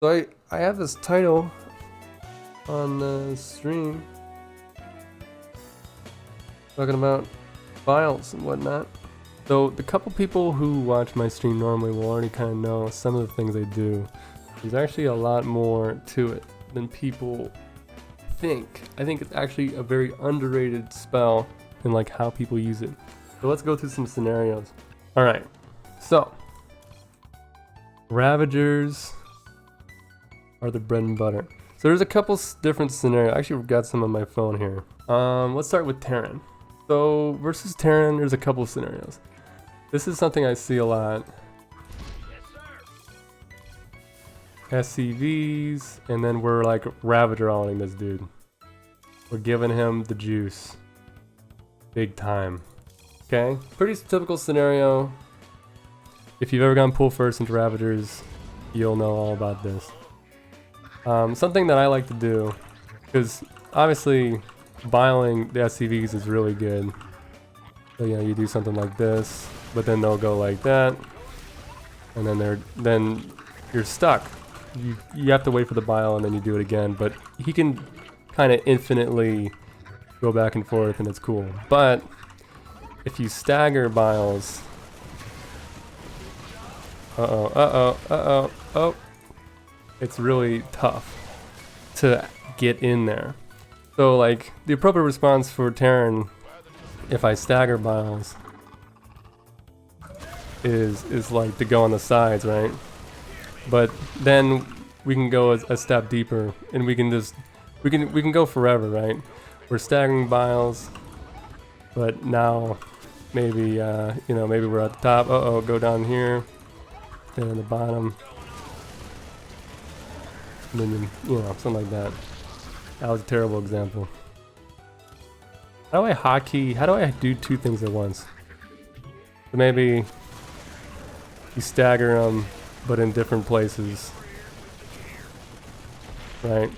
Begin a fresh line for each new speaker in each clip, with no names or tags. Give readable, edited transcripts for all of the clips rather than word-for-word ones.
So I have this title on the stream talking about files and whatnot. So the couple people who watch my stream normally will already kind of know some of the things I do. There's actually a lot more to it than people think. I think it's actually a very underrated spell in like how people use it. So let's go through some scenarios. Alright, so Ravagers are the bread and butter. So there's a couple different scenarios. I actually got some on my phone here. Let's start with Terran. So versus Terran, there's a couple scenarios. This is something I see a lot. SCVs, and then we're like Ravager-alling this dude. We're giving him the juice. Big time. Okay, pretty typical scenario. If you've ever gone pull first into Ravagers, you'll know all about this. Something that I like to do, because obviously biling the SCVs is really good. So you know, you do something like this, but then they'll go like that, and then you're stuck. You have to wait for the bile and then you do it again, but he can kind of infinitely go back and forth and it's cool. But if you stagger biles, it's really tough to get in there. So like the appropriate response for Terran, if I stagger biles, is like to go on the sides, right? But then we can go a step deeper, and we can go forever, right? We're staggering biles, but now maybe you know, maybe we're at the top. Go down here, then in the bottom, and then you know, something like that. That was a terrible example. How do I hotkey? How do I do two things at once? So maybe you stagger them, but in different places, right?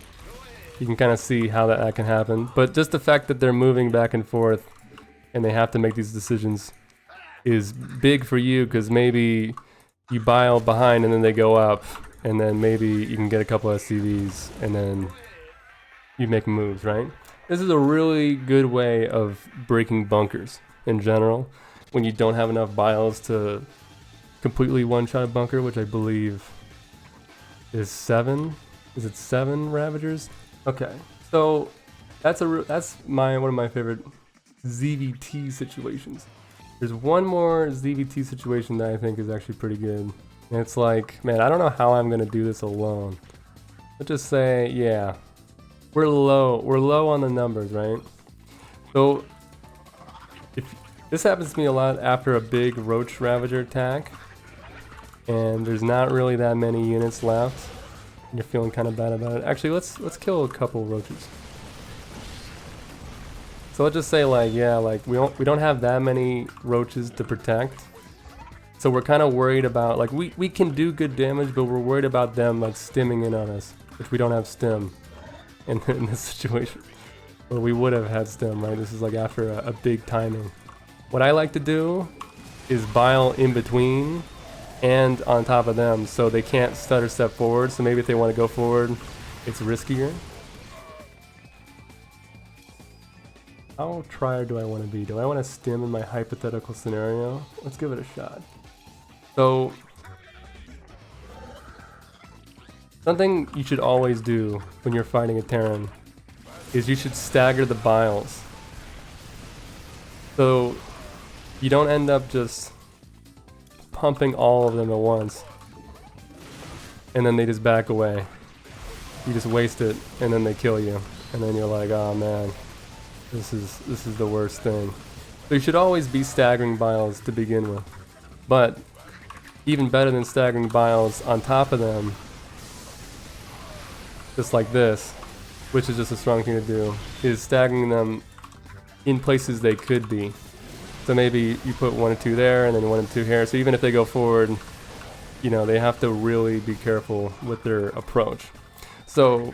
You can kind of see how that can happen. But just the fact that they're moving back and forth and they have to make these decisions is big for you, because maybe you bile behind and then they go up, and then maybe you can get a couple of SCVs and then you make moves, right? This is a really good way of breaking bunkers in general when you don't have enough biles to completely one-shot a bunker, which I believe is 7. Is it 7 Ravagers? Okay, so that's one of my favorite ZVT situations. There's one more ZVT situation that I think is actually pretty good. And it's like, man, I don't know how I'm gonna do this alone. Let's just say, yeah, we're low on the numbers, right? So if this happens to me a lot after a big Roach Ravager attack, and there's not really that many units left, and you're feeling kind of bad about it. Actually, let's kill a couple roaches. So let's just say, like, yeah, like we don't have that many roaches to protect, so we're kind of worried about, like, we can do good damage, but we're worried about them like stimming in on us, which we don't have stim in this situation. Or we would have had stim, right? This is like after a big timing. What I like to do is bile in between and on top of them, so they can't stutter step forward. So maybe if they want to go forward, it's riskier. How tried do I want to be? Do I want to stim in my hypothetical scenario? Let's give it a shot. So something you should always do when you're fighting a Terran is you should stagger the biles, so you don't end up just pumping all of them at once and then they just back away. You just waste it and then they kill you, and then you're like, oh man, this is the worst thing. So you should always be staggering biles to begin with. But even better than staggering biles on top of them, just like this, which is just a strong thing to do, is staggering them in places they could be. So maybe you put 1 or 2 there and then 1 and 2 here. So even if they go forward, you know, they have to really be careful with their approach. So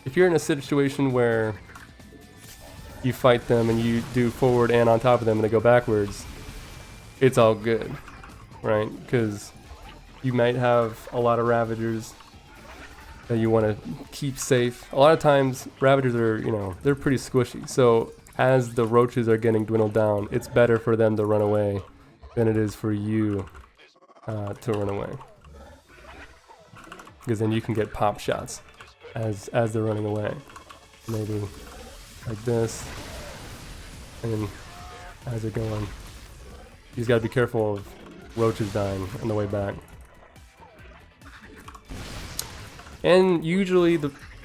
if you're in a situation where you fight them and you do forward and on top of them and they go backwards, it's all good, right? Because you might have a lot of Ravagers that you want to keep safe. A lot of times Ravagers are, you know, they're pretty squishy. So as the roaches are getting dwindled down, it's better for them to run away than it is for you to run away. Because then you can get pop shots as they're running away. Maybe like this. And as they're going, you just gotta be careful of roaches dying on the way back. And usually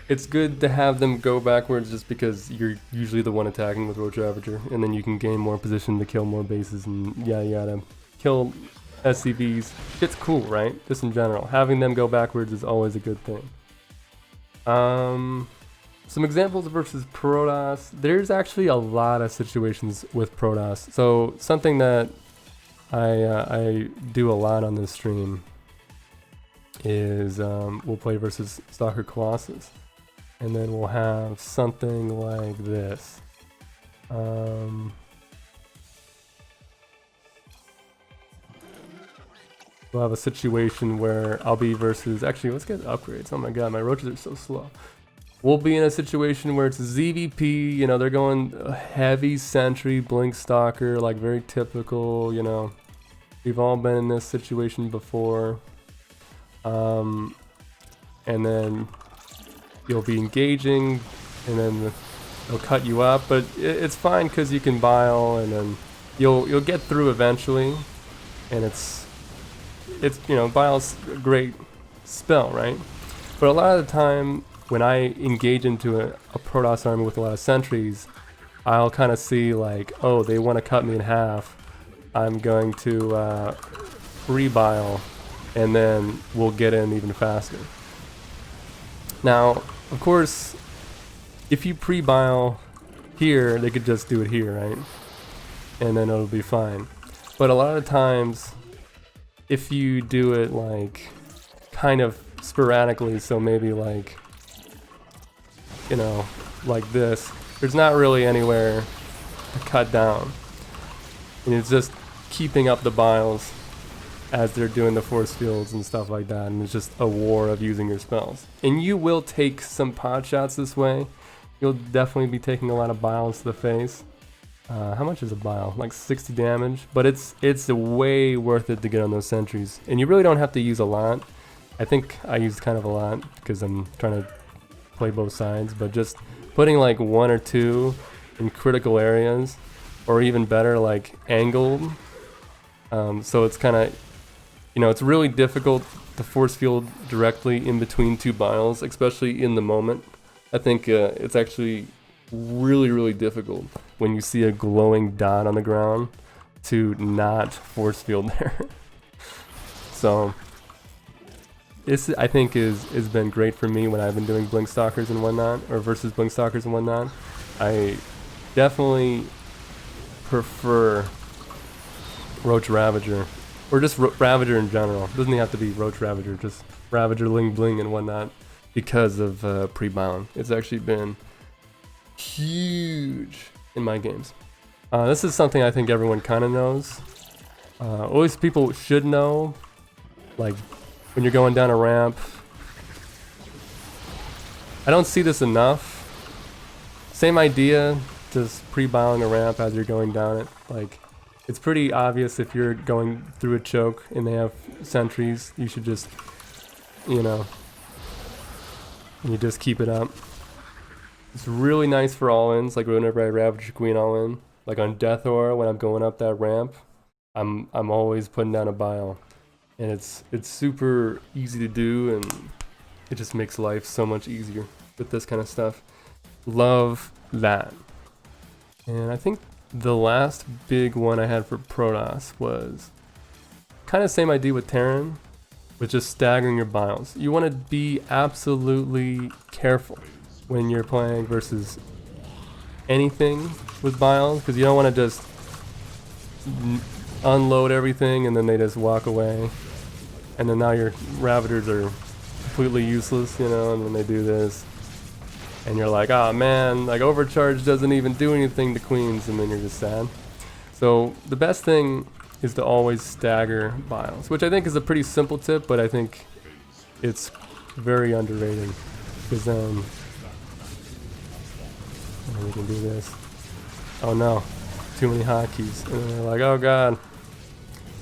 it's good to have them go backwards just because you're usually the one attacking with Roach Ravager, and then you can gain more position to kill more bases and yada yada. Kill SCVs. It's cool, right? Just in general. Having them go backwards is always a good thing. Some examples versus Protoss. There's actually a lot of situations with Protoss. So something that I do a lot on this stream is we'll play versus Stalker Colossus, and then we'll have something like this. We'll have a situation where I'll be versus, actually let's get upgrades. Oh my god, my roaches are so slow. We'll be in a situation where it's a ZVP, you know, they're going heavy sentry, blink stalker, like very typical, you know. We've all been in this situation before. And then you'll be engaging, and then they'll cut you up, but it's fine because you can bile, and then you'll get through eventually. And it's you know, bile's a great spell, right? But a lot of the time when I engage into a Protoss army with a lot of sentries, I'll kind of see like, oh, they want to cut me in half. I'm going to pre-bile, and then we'll get in even faster. Now, of course, if you pre-bile here, they could just do it here, right? And then it'll be fine. But a lot of times, if you do it like kind of sporadically, so maybe like, you know, like this, there's not really anywhere to cut down. And it's just keeping up the biles as they're doing the force fields and stuff like that, and it's just a war of using your spells. And you will take some pot shots this way. You'll definitely be taking a lot of biles to the face. How much is a bile? Like 60 damage, but it's way worth it to get on those sentries. And you really don't have to use a lot. I think I used kind of a lot because I'm trying to play both sides, but just putting like 1 or 2 in critical areas, or even better, like angled. So it's kind of, you know, it's really difficult to force field directly in between 2 biles, especially in the moment. I think it's actually really, really difficult when you see a glowing dot on the ground to not force field there. So this, I think, has been great for me when I've been doing blink stalkers and whatnot, or versus blink stalkers and whatnot. I definitely prefer Roach Ravager, or just Ravager in general. It doesn't even have to be Roach Ravager, just Ravager, Ling Bling, and whatnot, because of pre-bound. It's actually been huge in my games. This is something I think everyone kind of knows. Always people should know, like when you're going down a ramp. I don't see this enough. Same idea, just pre-biling a ramp as you're going down it. Like, it's pretty obvious if you're going through a choke and they have sentries, you should just, you know, you just keep it up. It's really nice for all-ins, like whenever I Ravage Queen all-in. Like on Death Aura, when I'm going up that ramp, I'm always putting down a bile. And it's super easy to do, and it just makes life so much easier with this kind of stuff. Love that. And I think the last big one I had for Protoss was kind of same idea with Terran, with just staggering your biles. You want to be absolutely careful when you're playing versus anything with biles, because you don't want to just unload everything and then they just walk away, and then now your Ravagers are completely useless, you know, and then they do this, and you're like, oh man, like overcharge doesn't even do anything to queens, and then you're just sad. So the best thing is to always stagger biles, which I think is a pretty simple tip, but I think it's very underrated. Because we can do this. Oh no, too many hotkeys. And then they're like, oh god.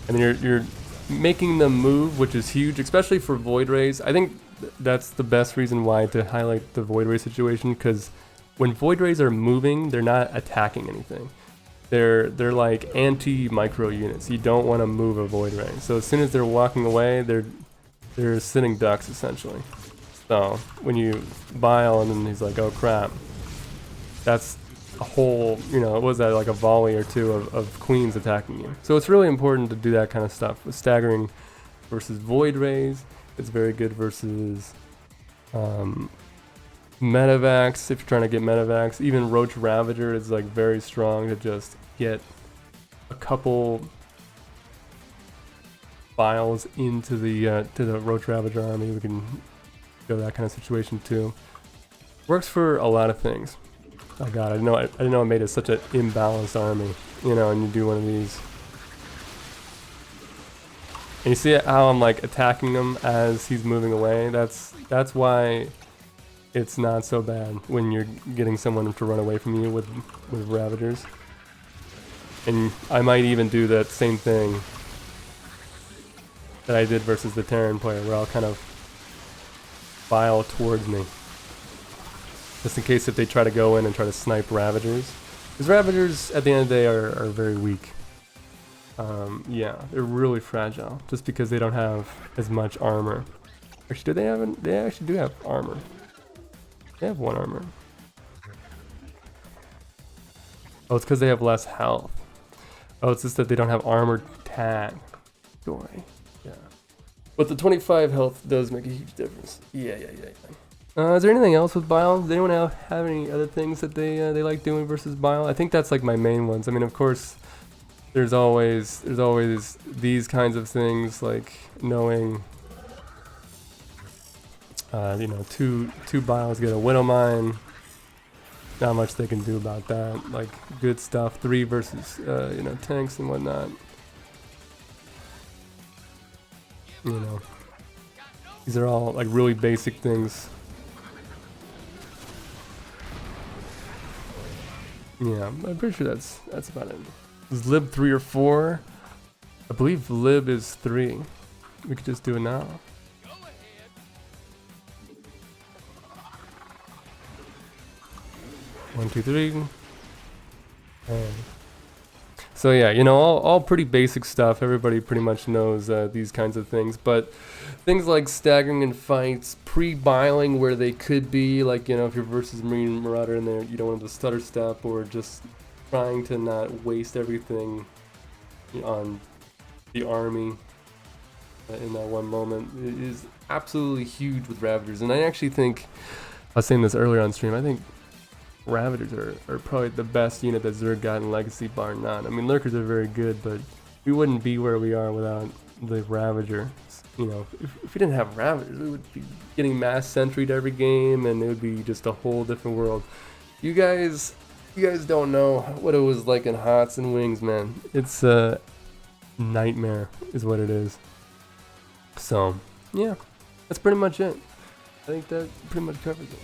And then you're making them move, which is huge, especially for Void Rays. I think that's the best reason why to highlight the Void Ray situation, because when Void Rays are moving, they're not attacking anything. They're like anti-micro units. You don't want to move a Void Ray. So as soon as they're walking away, they're sitting ducks essentially. So when you bile and then he's like, oh crap, that's a whole, you know, what was that, like a volley or two of queens attacking you. So it's really important to do that kind of stuff. With staggering versus Void Rays, it's very good versus Metavacs, if you're trying to get Metavacs. Even Roach Ravager is like very strong to just get a couple files into the to the Roach Ravager army. We can go that kind of situation too. Works for a lot of things. Oh god, I didn't know I made it such an imbalanced army, you know, and you do one of these. And you see how I'm like attacking him as he's moving away? That's why it's not so bad when you're getting someone to run away from you with Ravagers. And I might even do that same thing that I did versus the Terran player, where I'll kind of file towards me. Just in case if they try to go in and try to snipe Ravagers. Because Ravagers, at the end of the day, are very weak. Yeah, they're really fragile, just because they don't have as much armor. Actually, they actually do have armor. They have 1 armor. Oh, it's because they have less health. Oh, it's just that they don't have armor tag. Joy. Yeah. But the 25 health does make a huge difference. Yeah. Is there anything else with Bile? Does anyone else have any other things that they like doing versus Bile? I think that's like my main ones. I mean, of course, there's always these kinds of things, like knowing, you know, two Biles get a Widow Mine. Not much they can do about that. Like good stuff. 3 versus you know, tanks and whatnot. You know, these are all like really basic things. Yeah, I'm pretty sure that's about it. Is Lib 3 or 4? I believe Lib is 3. We could just do it now. One, two, three. So yeah, you know, all pretty basic stuff. Everybody pretty much knows these kinds of things, but things like staggering in fights, pre-biling where they could be, like, you know, if you're versus Marine Marauder and you don't want to stutter step, or just trying to not waste everything on the army in that one moment, it is absolutely huge with Ravagers. And I actually think, I was saying this earlier on stream, I think Ravagers are probably the best unit that Zerg got in Legacy, bar none. I mean, Lurkers are very good, but we wouldn't be where we are without the Ravager. You know, if we didn't have Ravagers, we would be getting mass sentry'd every game, and it would be just a whole different world. You guys don't know what it was like in Hots and Wings, man. It's a nightmare is what it is. So, yeah, that's pretty much it. I think that pretty much covers it.